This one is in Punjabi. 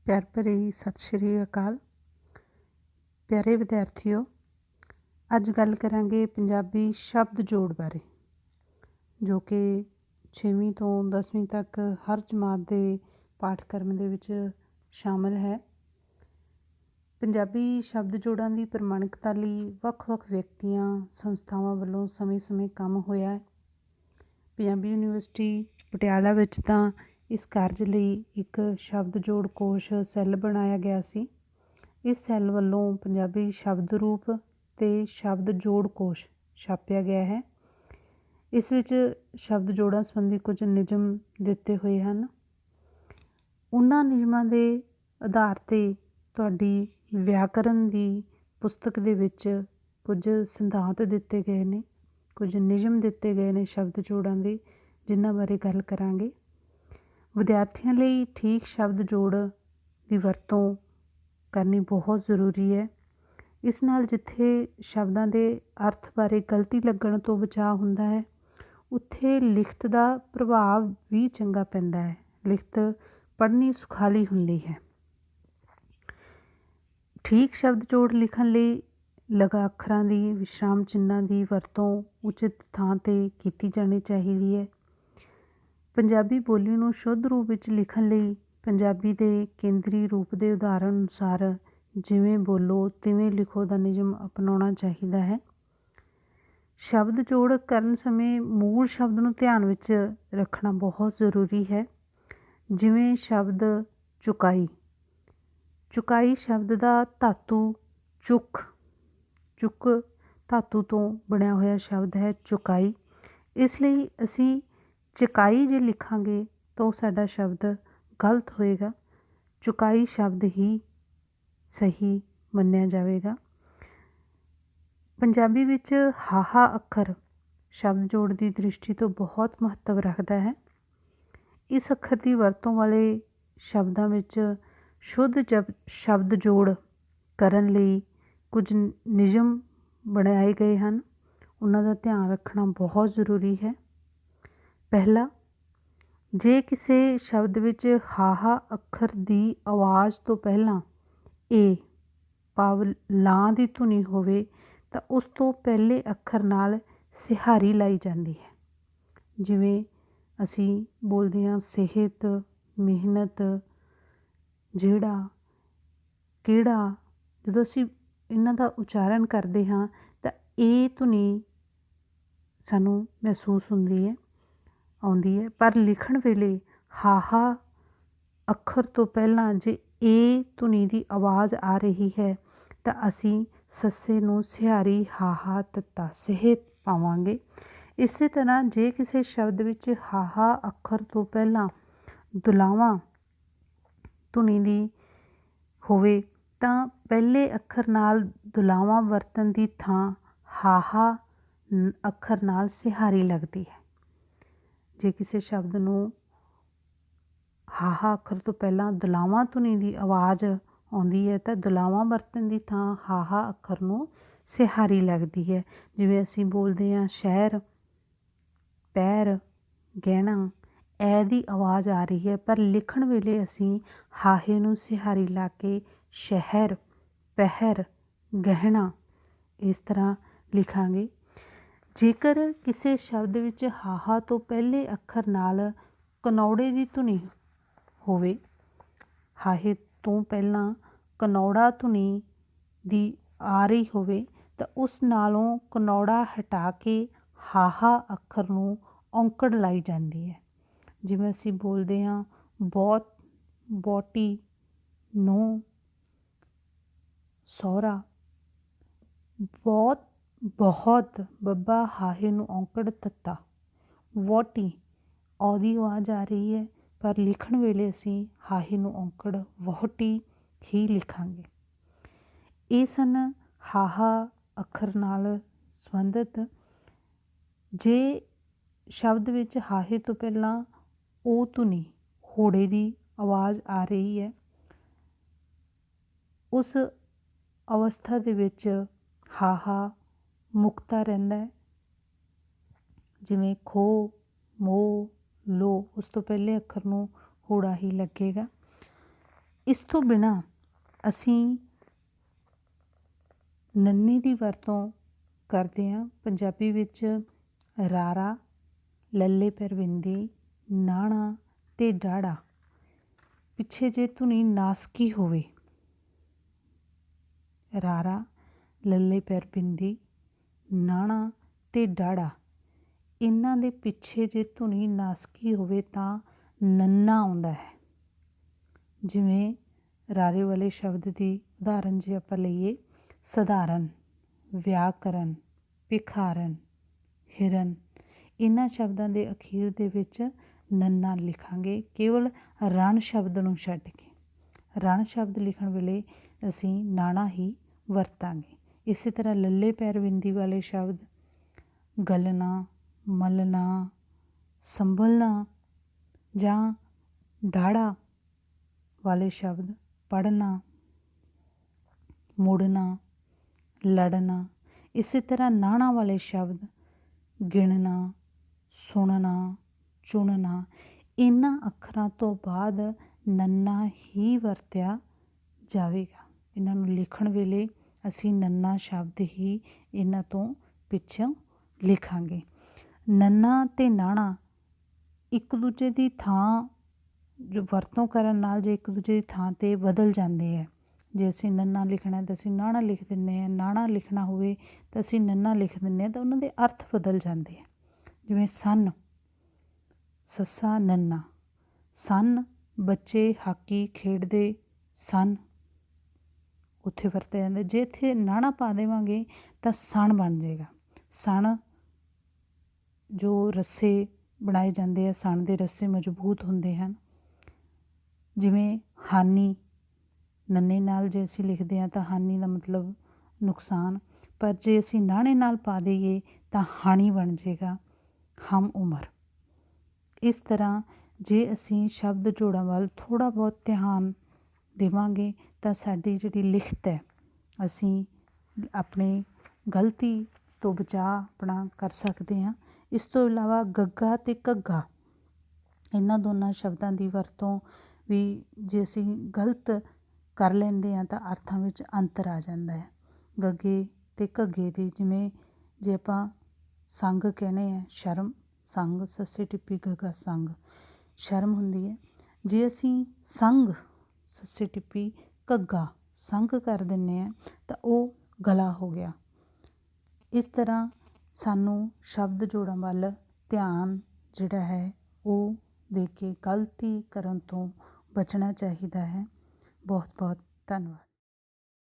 ਪਿਆਰ ਭਰੀ ਸਤਿ ਸ਼੍ਰੀ ਅਕਾਲ। ਪਿਆਰੇ ਵਿਦਿਆਰਥੀਓ, ਅੱਜ ਗੱਲ ਕਰਾਂਗੇ ਪੰਜਾਬੀ ਸ਼ਬਦ ਜੋੜ ਬਾਰੇ, ਜੋ ਕਿ 6ਵੀਂ ਤੋਂ 10ਵੀਂ ਤੱਕ ਹਰ ਜਮਾਤ ਦੇ ਪਾਠਕ੍ਰਮ ਦੇ ਵਿੱਚ ਸ਼ਾਮਲ ਹੈ। ਪੰਜਾਬੀ ਸ਼ਬਦ ਜੋੜਾਂ ਦੀ ਪ੍ਰਮਾਣਿਕਤਾ ਲਈ ਵੱਖ-ਵੱਖ ਵਿਅਕਤੀਆਂ, ਸੰਸਥਾਵਾਂ ਵੱਲੋਂ ਸਮੇਂ-ਸਮੇਂ ਕੰਮ ਹੋਇਆ ਹੈ। ਪੰਜਾਬੀ ਯੂਨੀਵਰਸਿਟੀ ਪਟਿਆਲਾ ਵਿੱਚ ਤਾਂ ਇਸ ਕਾਰਜ ਲਈ ਇੱਕ ਸ਼ਬਦ ਜੋੜ ਕੋਸ਼ ਸੈੱਲ ਬਣਾਇਆ ਗਿਆ ਸੀ। ਇਸ ਸੈੱਲ ਵੱਲੋਂ ਪੰਜਾਬੀ ਸ਼ਬਦ ਰੂਪ ਅਤੇ ਸ਼ਬਦ ਜੋੜ ਕੋਸ਼ ਛਾਪਿਆ ਗਿਆ ਹੈ। ਇਸ ਵਿੱਚ ਸ਼ਬਦ ਜੋੜਾਂ ਸੰਬੰਧੀ ਕੁਝ ਨਿਯਮ ਦਿੱਤੇ ਹੋਏ ਹਨ। ਉਹਨਾਂ ਨਿਯਮਾਂ ਦੇ ਆਧਾਰ 'ਤੇ ਤੁਹਾਡੀ ਵਿਆਕਰਨ ਦੀ ਪੁਸਤਕ ਦੇ ਵਿੱਚ ਕੁਝ ਸਿਧਾਂਤ ਦਿੱਤੇ ਗਏ ਨੇ, ਕੁਝ ਨਿਯਮ ਦਿੱਤੇ ਗਏ ਨੇ ਸ਼ਬਦ ਜੋੜਾਂ ਦੇ, ਜਿਨ੍ਹਾਂ ਬਾਰੇ ਗੱਲ ਕਰਾਂਗੇ। ਵਿਦਿਆਰਥੀਆਂ ਲਈ ਠੀਕ ਸ਼ਬਦ ਜੋੜ ਦੀ ਵਰਤੋਂ ਕਰਨੀ ਬਹੁਤ ਜ਼ਰੂਰੀ ਹੈ। ਇਸ ਨਾਲ ਜਿੱਥੇ ਸ਼ਬਦਾਂ ਦੇ ਅਰਥ ਬਾਰੇ ਗਲਤੀ ਲੱਗਣ ਤੋਂ ਬਚਾਅ ਹੁੰਦਾ ਹੈ, ਉੱਥੇ ਲਿਖਤ ਦਾ ਪ੍ਰਭਾਵ ਵੀ ਚੰਗਾ ਪੈਂਦਾ ਹੈ। ਲਿਖਤ ਪੜ੍ਹਨੀ ਸੁਖਾਲੀ ਹੁੰਦੀ ਹੈ। ਠੀਕ ਸ਼ਬਦ ਜੋੜ ਲਿਖਣ ਲਈ ਲਗਾ ਅੱਖਰਾਂ ਦੀ, ਵਿਸ਼ਰਾਮ ਚਿੰਨ੍ਹਾਂ ਦੀ ਵਰਤੋਂ ਉਚਿਤ ਥਾਂ 'ਤੇ ਕੀਤੀ ਜਾਣੀ ਚਾਹੀਦੀ ਹੈ। ਪੰਜਾਬੀ ਬੋਲੀ ਨੂੰ ਸ਼ੁੱਧ ਰੂਪ ਵਿੱਚ ਲਿਖਣ ਲਈ ਪੰਜਾਬੀ ਦੇ ਕੇਂਦਰੀ ਰੂਪ ਦੇ ਉਦਾਹਰਣ ਅਨੁਸਾਰ ਜਿਵੇਂ ਬੋਲੋ ਤਿਵੇਂ ਲਿਖੋ ਦਾ ਨਿਯਮ ਅਪਣਾਉਣਾ ਚਾਹੀਦਾ ਹੈ। ਸ਼ਬਦ ਜੋੜ ਕਰਨ ਸਮੇਂ ਮੂਲ ਸ਼ਬਦ ਨੂੰ ਧਿਆਨ ਵਿੱਚ ਰੱਖਣਾ ਬਹੁਤ ਜ਼ਰੂਰੀ ਹੈ। ਜਿਵੇਂ ਸ਼ਬਦ ਚੁਕਾਈ। ਚੁਕਾਈ ਸ਼ਬਦ ਦਾ ਧਾਤੂ ਚੁੱਕ ਧਾਤੂ ਤੋਂ ਬਣਿਆ ਹੋਇਆ ਸ਼ਬਦ ਹੈ ਚੁਕਾਈ। ਇਸ ਲਈ ਅਸੀਂ ਚੁਕਾਈ ਜੇ ਲਿਖਾਂਗੇ ਤਾਂ ਉਹ ਸਾਡਾ ਸ਼ਬਦ ਗਲਤ ਹੋਏਗਾ। ਚੁਕਾਈ ਸ਼ਬਦ ਹੀ ਸਹੀ ਮੰਨਿਆ ਜਾਵੇਗਾ। ਪੰਜਾਬੀ ਵਿੱਚ ਹਾਹਾ ਅੱਖਰ ਸ਼ਬਦ ਜੋੜ ਦੀ ਦ੍ਰਿਸ਼ਟੀ ਤੋਂ ਬਹੁਤ ਮਹੱਤਵ ਰੱਖਦਾ ਹੈ। ਇਸ ਅੱਖਰ ਦੀ ਵਰਤੋਂ ਵਾਲੇ ਸ਼ਬਦਾਂ ਵਿੱਚ ਸ਼ੁੱਧ ਸ਼ਬਦ ਜੋੜ ਕਰਨ ਲਈ ਕੁਝ ਨਿਯਮ ਬਣਾਏ ਗਏ ਹਨ। ਉਹਨਾਂ ਦਾ ਧਿਆਨ ਰੱਖਣਾ ਬਹੁਤ ਜ਼ਰੂਰੀ ਹੈ। ਪਹਿਲਾ, ਜੇ ਕਿਸੇ ਸ਼ਬਦ ਵਿੱਚ ਹਾਹਾ ਅੱਖਰ ਦੀ ਆਵਾਜ਼ ਤੋਂ ਪਹਿਲਾਂ ਏ ਭਾਵ ਲਾਂ ਦੀ ਧੁਨੀ ਹੋਵੇ ਤਾਂ ਉਸ ਤੋਂ ਪਹਿਲੇ ਅੱਖਰ ਨਾਲ ਸਿਹਾਰੀ ਲਾਈ ਜਾਂਦੀ ਹੈ। ਜਿਵੇਂ ਅਸੀਂ ਬੋਲਦੇ ਹਾਂ ਸਿਹਤ, ਮਿਹਨਤ, ਜਿਹੜਾ, ਕਿਹੜਾ। ਜਦੋਂ ਅਸੀਂ ਇਹਨਾਂ ਦਾ ਉਚਾਰਨ ਕਰਦੇ ਹਾਂ ਤਾਂ ਇਹ ਧੁਨੀ ਸਾਨੂੰ ਮਹਿਸੂਸ ਹੁੰਦੀ ਹੈ, ਆਉਂਦੀ ਹੈ। ਪਰ ਲਿਖਣ ਵੇਲੇ ਹਾਹਾ ਅੱਖਰ ਤੋਂ ਪਹਿਲਾਂ ਜੇ ਏ ਧੁਨੀ ਦੀ ਆਵਾਜ਼ ਆ ਰਹੀ ਹੈ ਤਾਂ ਅਸੀਂ ਸੱਸੇ ਨੂੰ ਸਿਹਾਰੀ ਹਾਹਾ ਤੱਤਾ ਸਿਹਤ ਪਾਵਾਂਗੇ। ਇਸੇ ਤਰ੍ਹਾਂ ਜੇ ਕਿਸੇ ਸ਼ਬਦ ਵਿੱਚ ਹਾਹਾ ਅੱਖਰ ਤੋਂ ਪਹਿਲਾਂ ਦੁਲਾਵਾਂ ਧੁਨੀ ਦੀ ਹੋਵੇ ਤਾਂ ਪਹਿਲੇ ਅੱਖਰ ਨਾਲ ਦੁਲਾਵਾਂ ਵਰਤਣ ਦੀ ਥਾਂ ਹਾਹਾ ਅੱਖਰ ਨਾਲ ਸਿਹਾਰੀ ਲੱਗਦੀ ਹੈ। ਜੇ ਕਿਸੇ ਸ਼ਬਦ ਨੂੰ ਹਾਹਾ ਅੱਖਰ ਤੋਂ ਪਹਿਲਾਂ ਦੁਲਾਵਾਂ ਧੁਨੀ ਦੀ ਆਵਾਜ਼ ਆਉਂਦੀ ਹੈ ਤਾਂ ਦੁਲਾਵਾਂ ਵਰਤਣ ਦੀ ਥਾਂ ਹਾਹਾ ਅੱਖਰ ਨੂੰ ਸਿਹਾਰੀ ਲੱਗਦੀ ਹੈ। ਜਿਵੇਂ ਅਸੀਂ ਬੋਲਦੇ ਹਾਂ ਸ਼ਹਿਰ, ਪੈਰ, ਗਹਿਣਾ। ਐ ਦੀ ਆਵਾਜ਼ ਆ ਰਹੀ ਹੈ ਪਰ ਲਿਖਣ ਵੇਲੇ ਅਸੀਂ ਹਾਹੇ ਨੂੰ ਸਿਹਾਰੀ ਲਾ ਕੇ ਸ਼ਹਿਰ, ਪਹਿਰ, ਗਹਿਣਾ ਇਸ ਤਰ੍ਹਾਂ ਲਿਖਾਂਗੇ। ਜੇਕਰ ਕਿਸੇ ਸ਼ਬਦ ਵਿੱਚ ਹਾਹਾ ਤੋਂ ਪਹਿਲੇ ਅੱਖਰ ਨਾਲ ਕਨੌੜੇ ਦੀ ਧੁਨੀ ਹੋਵੇ, ਹਾਹੇ ਤੋਂ ਪਹਿਲਾਂ ਕਨੌੜਾ ਧੁਨੀ ਦੀ ਆ ਰਹੀ ਹੋਵੇ ਤਾਂ ਉਸ ਨਾਲੋਂ ਕਨੌੜਾ ਹਟਾ ਕੇ ਹਾਹਾ ਅੱਖਰ ਨੂੰ ਔਂਕੜ ਲਾਈ ਜਾਂਦੀ ਹੈ। ਜਿਵੇਂ ਅਸੀਂ ਬੋਲਦੇ ਹਾਂ ਬਹੁਤ, ਬਹੁਤੀ, ਨੂੰਹ, ਸਹੁਰਾ। ਬਹੁਤ, ਬਹੁਤ, ਬੱਬਾ ਹਾਹੇ ਨੂੰ ਔਂਕੜ ਤੱਤਾ, ਵਹੁਟੀ। ਔ ਦੀ ਆਵਾਜ਼ ਆ ਰਹੀ ਹੈ ਪਰ ਲਿਖਣ ਵੇਲੇ ਅਸੀਂ ਹਾਹੇ ਨੂੰ ਔਂਕੜ ਵਹੁਟੀ ਹੀ ਲਿਖਾਂਗੇ। ਇਹ ਸਨ ਹਾਹਾ ਅੱਖਰ ਨਾਲ ਸੰਬੰਧਿਤ। ਜੇ ਸ਼ਬਦ ਵਿੱਚ ਹਾਹੇ ਤੋਂ ਪਹਿਲਾਂ ਓ ਧੁਨੀ, ਹੋੜੇ ਦੀ ਆਵਾਜ਼ ਆ ਰਹੀ ਹੈ, ਉਸ ਅਵਸਥਾ ਦੇ ਵਿੱਚ ਹਾਹਾ ਮੁਕਤਾ ਰਹਿੰਦਾ ਹੈ। ਜਿਵੇਂ ਖੋ, ਮੋਹ, ਲੋ, ਉਸ ਤੋਂ ਪਹਿਲੇ ਅੱਖਰ ਨੂੰ ਹੋੜਾ ਹੀ ਲੱਗੇਗਾ। ਇਸ ਤੋਂ ਬਿਨਾਂ ਅਸੀਂ ਨੰਨੇ ਦੀ ਵਰਤੋਂ ਕਰਦੇ ਹਾਂ। ਪੰਜਾਬੀ ਵਿੱਚ ਰਾਰਾ, ਲੱਲੇ ਪੈਰ ਬਿੰਦੀ, ਨਾਣਾ ਅਤੇ ਡਾੜਾ ਪਿੱਛੇ ਜੇ ਧੁਨੀ ਨਾਸਕੀ ਹੋਵੇ, ਰਾਰਾ, ਲੱਲੇ ਪੈਰ ਬਿੰਦੀ, ਨਾਣਾ ਅਤੇ ਡਾੜਾ, ਇਹਨਾਂ ਦੇ ਪਿੱਛੇ ਜੇ ਧੁਨੀ ਨਾਸਕੀ ਹੋਵੇ ਤਾਂ ਨੰਨਾ ਆਉਂਦਾ ਹੈ। ਜਿਵੇਂ ਰਾਰੇ ਵਾਲੇ ਸ਼ਬਦ ਦੀ ਉਦਾਹਰਨ ਜੇ ਆਪਾਂ ਲਈਏ, ਸਧਾਰਨ, ਵਿਆਕਰਨ, ਭਿਖਾਰਨ, ਹਿਰਨ, ਇਹਨਾਂ ਸ਼ਬਦਾਂ ਦੇ ਅਖੀਰ ਦੇ ਵਿੱਚ ਨੰਨਾ ਲਿਖਾਂਗੇ, ਕੇਵਲ ਰਣ ਸ਼ਬਦ ਨੂੰ ਛੱਡ ਕੇ। ਰਣ ਸ਼ਬਦ ਲਿਖਣ ਵੇਲੇ ਅਸੀਂ ਨਾਣਾ ਹੀ ਵਰਤਾਂਗੇ। ਇਸੇ ਤਰ੍ਹਾਂ ਲੱਲੇ ਪੈਰ ਬਿੰਦੀ ਵਾਲੇ ਸ਼ਬਦ ਗਲਣਾ, ਮਲਣਾ, ਸੰਭਲਣਾ ਜਾਂ ਡਾੜਾ ਵਾਲੇ ਸ਼ਬਦ ਪੜ੍ਹਨਾ, ਮੁੜਨਾ, ਲੜਨਾ। ਇਸੇ ਤਰ੍ਹਾਂ ਨਾਣਾ ਵਾਲੇ ਸ਼ਬਦ ਗਿਣਨਾ, ਸੁਣਨਾ, ਚੁਣਨਾ, ਇਹਨਾਂ ਅੱਖਰਾਂ ਤੋਂ ਬਾਅਦ ਨੰਨਾ ਹੀ ਵਰਤਿਆ ਜਾਵੇਗਾ। ਇਹਨਾਂ ਨੂੰ ਲਿਖਣ ਵੇਲੇ ਅਸੀਂ ਨੰਨਾ ਸ਼ਬਦ ਹੀ ਇਹਨਾਂ ਤੋਂ ਪਿੱਛੋਂ ਲਿਖਾਂਗੇ। ਨੰਨਾ ਅਤੇ ਨਾਣਾ ਇੱਕ ਦੂਜੇ ਦੀ ਥਾਂ ਜੋ ਵਰਤੋਂ ਕਰਨ ਨਾਲ ਜੇ ਇੱਕ ਦੂਜੇ ਦੀ ਥਾਂ 'ਤੇ ਬਦਲ ਜਾਂਦੇ ਹੈ। ਜੇ ਅਸੀਂ ਨੰਨਾ ਲਿਖਣਾ ਤਾਂ ਅਸੀਂ ਨਾਣਾ ਲਿਖ ਦਿੰਦੇ ਹਾਂ, ਨਾਣਾ ਲਿਖਣਾ ਹੋਵੇ ਤਾਂ ਅਸੀਂ ਨੰਨਾ ਲਿਖ ਦਿੰਦੇ ਹਾਂ, ਤਾਂ ਉਹਨਾਂ ਦੇ ਅਰਥ ਬਦਲ ਜਾਂਦੇ ਹੈ। ਜਿਵੇਂ ਸੰਨ, ਸੱਸਾ ਨੰਨਾ, ਸੰਨ ਬੱਚੇ ਹਾਕੀ ਖੇਡਦੇ ਸਨ, ਉੱਥੇ ਵਰਤਿਆ ਜਾਂਦਾ। ਜੇ ਇੱਥੇ ਨਾਣਾ ਪਾ ਦੇਵਾਂਗੇ ਤਾਂ ਸਣ ਬਣ ਜਾਏਗਾ। ਸਣ ਜੋ ਰੱਸੇ ਬਣਾਏ ਜਾਂਦੇ ਆ, ਸਣ ਦੇ ਰੱਸੇ ਮਜ਼ਬੂਤ ਹੁੰਦੇ ਹਨ। ਜਿਵੇਂ ਹਾਨੀ, ਨੰਨੇ ਨਾਲ ਜੇ ਅਸੀਂ ਲਿਖਦੇ ਹਾਂ ਤਾਂ ਹਾਨੀ ਦਾ ਮਤਲਬ ਨੁਕਸਾਨ, ਪਰ ਜੇ ਅਸੀਂ ਨਾਣੇ ਨਾਲ ਪਾ ਦਈਏ ਤਾਂ ਹਾਣੀ ਬਣ ਜਾਏਗਾ, ਹਮ ਉਮਰ। ਇਸ ਤਰ੍ਹਾਂ ਜੇ ਅਸੀਂ ਸ਼ਬਦ ਜੋੜਾਂ ਵੱਲ ਥੋੜ੍ਹਾ ਬਹੁਤ ਧਿਆਨ ਦੇਵਾਂਗੇ ਤਾਂ ਸਾਡੀ ਜਿਹੜੀ ਲਿਖਤ ਹੈ, ਅਸੀਂ ਆਪਣੀ ਗਲਤੀ ਤੋਂ ਬਚਾਅ ਆਪਣਾ ਕਰ ਸਕਦੇ ਹਾਂ। ਇਸ ਤੋਂ ਇਲਾਵਾ ਗੱਗਾ ਅਤੇ ਘੱਗਾ, ਇਹਨਾਂ ਦੋਨਾਂ ਸ਼ਬਦਾਂ ਦੀ ਵਰਤੋਂ ਵੀ ਜੇ ਅਸੀਂ ਗਲਤ ਕਰ ਲੈਂਦੇ ਹਾਂ ਤਾਂ ਅਰਥਾਂ ਵਿੱਚ ਅੰਤਰ ਆ ਜਾਂਦਾ ਹੈ। ਗੱਗੇ ਅਤੇ ਘੱਗੇ ਦੀ, ਜਿਵੇਂ ਜੇ ਆਪਾਂ ਸੰਗ ਕਹਿੰਦੇ ਹਾਂ, ਸ਼ਰਮ, ਸੰਗ, ਸੱਸੇ ਟਿੱਪੀ ਗੱਗਾ ਸੰਗ, ਸ਼ਰਮ ਹੁੰਦੀ ਹੈ। ਜੇ ਅਸੀਂ ਸੰਗ, ਸੱਸੇ ਟਿੱਪੀ ਘੱਗਾ ਸੰਗ ਕਰ ਦਿੰਦੇ ਹਾਂ ਤਾਂ ਉਹ ਗਲਾ ਹੋ ਗਿਆ। ਇਸ ਤਰ੍ਹਾਂ ਸਾਨੂੰ ਸ਼ਬਦ ਜੋੜਾਂ ਵੱਲ ਧਿਆਨ ਜਿਹੜਾ ਹੈ ਉਹ ਦੇ ਕੇ ਗਲਤੀ ਕਰਨ ਤੋਂ ਬਚਣਾ ਚਾਹੀਦਾ ਹੈ। ਬਹੁਤ ਬਹੁਤ ਧੰਨਵਾਦ।